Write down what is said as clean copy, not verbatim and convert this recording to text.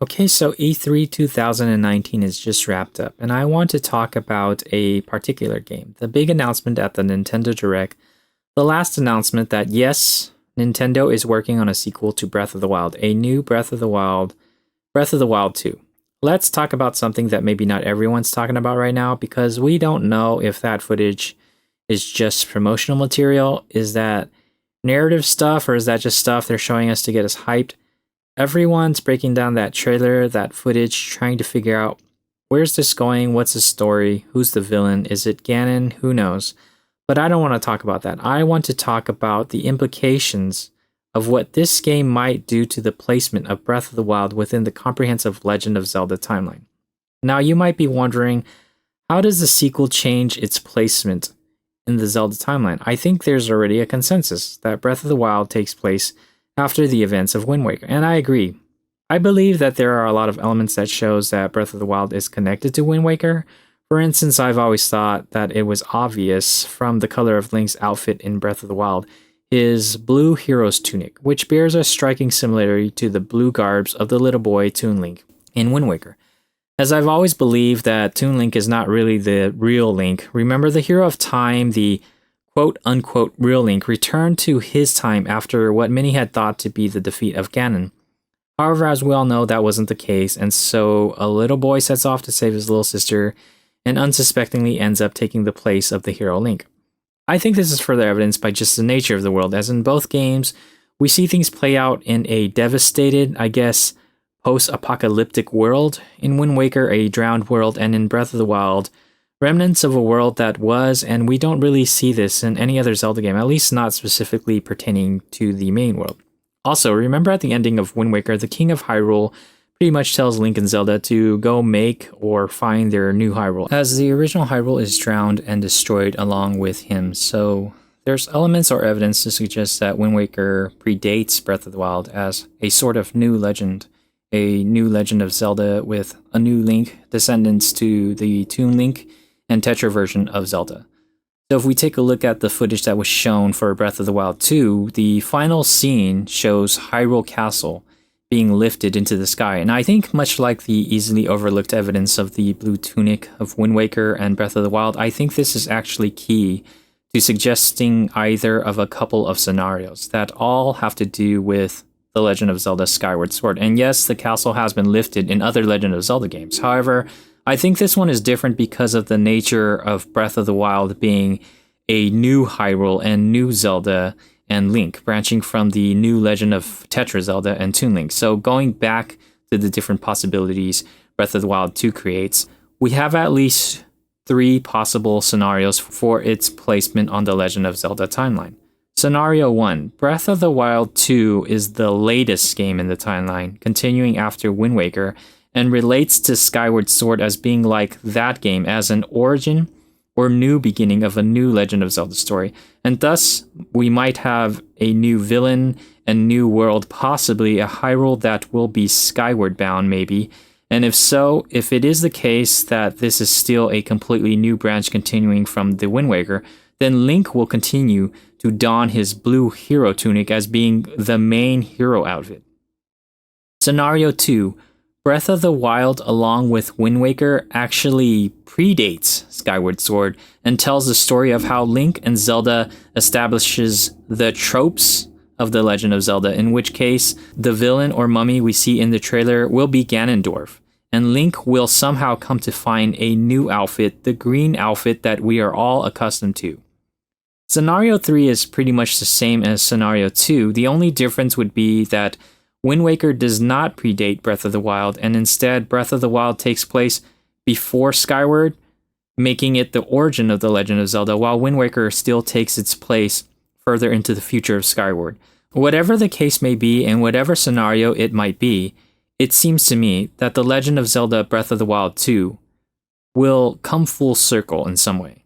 Okay, so E3 2019 is just wrapped up, and I want to talk about a particular game. The big announcement at the Nintendo Direct, the last announcement that yes, Nintendo is working on a sequel to Breath of the Wild, a new Breath of the Wild 2. Let's talk about something that maybe not everyone's talking about right now because we don't know if that footage is just promotional material, is that narrative stuff, or is that just stuff they're showing us to get us hyped? Everyone's breaking down that trailer, that footage, trying to figure out where's this going, what's the story, who's the villain, is it Ganon, who knows. But I don't want to talk about that. I want to talk about the implications of what this game might do to the placement of Breath of the Wild within the comprehensive Legend of Zelda timeline. Now, you might be wondering, how does the sequel change its placement in the Zelda timeline? I think there's already a consensus that Breath of the Wild takes place after the events of Wind Waker, and I agree. I believe that there are a lot of elements that shows that Breath of the Wild is connected to Wind Waker. For instance, I've always thought that it was obvious from the color of Link's outfit in Breath of the Wild, his blue hero's tunic, which bears a striking similarity to the blue garbs of the little boy Toon Link in Wind Waker. As I've always believed that Toon Link is not really the real Link, remember the hero of time, the quote-unquote real Link, returned to his time after what many had thought to be the defeat of Ganon. However, as we all know, that wasn't the case, and so a little boy sets off to save his little sister and unsuspectingly ends up taking the place of the hero Link. I think this is further evidenced by just the nature of the world, as in both games, we see things play out in a devastated, post-apocalyptic world. In Wind Waker, a drowned world, and in Breath of the Wild, remnants of a world that was, and we don't really see this in any other Zelda game, at least not specifically pertaining to the main world. Also, remember at the ending of Wind Waker, the King of Hyrule pretty much tells Link and Zelda to go make or find their new Hyrule, as the original Hyrule is drowned and destroyed along with him. So there's elements or evidence to suggest that Wind Waker predates Breath of the Wild as a sort of new legend, a new Legend of Zelda with a new Link, descendants to the Toon Link and Tetra version of Zelda. So if we take a look at the footage that was shown for Breath of the Wild 2, the final scene shows Hyrule Castle being lifted into the sky, and I think much like the easily overlooked evidence of the blue tunic of Wind Waker and Breath of the Wild, I think this is actually key to suggesting either of a couple of scenarios that all have to do with The Legend of Zelda Skyward Sword. And yes, the castle has been lifted in other Legend of Zelda games. However, I think this one is different because of the nature of Breath of the Wild being a new Hyrule and new Zelda and Link, branching from the new Legend of Tetra Zelda and Toon Link. So going back to the different possibilities Breath of the Wild 2 creates, we have at least 3 possible scenarios for its placement on the Legend of Zelda timeline. Scenario 1, Breath of the Wild 2 is the latest game in the timeline, continuing after Wind Waker, and relates to Skyward Sword as being like that game as an origin or new beginning of a new Legend of Zelda story. And thus, we might have a new villain, a new world, possibly a Hyrule that will be skyward bound maybe. And if so, if it is the case that this is still a completely new branch continuing from the Wind Waker, then Link will continue to don his blue hero tunic as being the main hero outfit. Scenario 2, Breath of the Wild, along with Wind Waker, actually predates Skyward Sword and tells the story of how Link and Zelda establishes the tropes of The Legend of Zelda, in which case the villain or mummy we see in the trailer will be Ganondorf, and Link will somehow come to find a new outfit, the green outfit that we are all accustomed to. Scenario 3 is pretty much the same as Scenario 2. The only difference would be that Wind Waker does not predate Breath of the Wild, and instead Breath of the Wild takes place before Skyward, making it the origin of The Legend of Zelda, while Wind Waker still takes its place further into the future of Skyward. Whatever the case may be, and whatever scenario it might be, it seems to me that The Legend of Zelda Breath of the Wild 2 will come full circle in some way.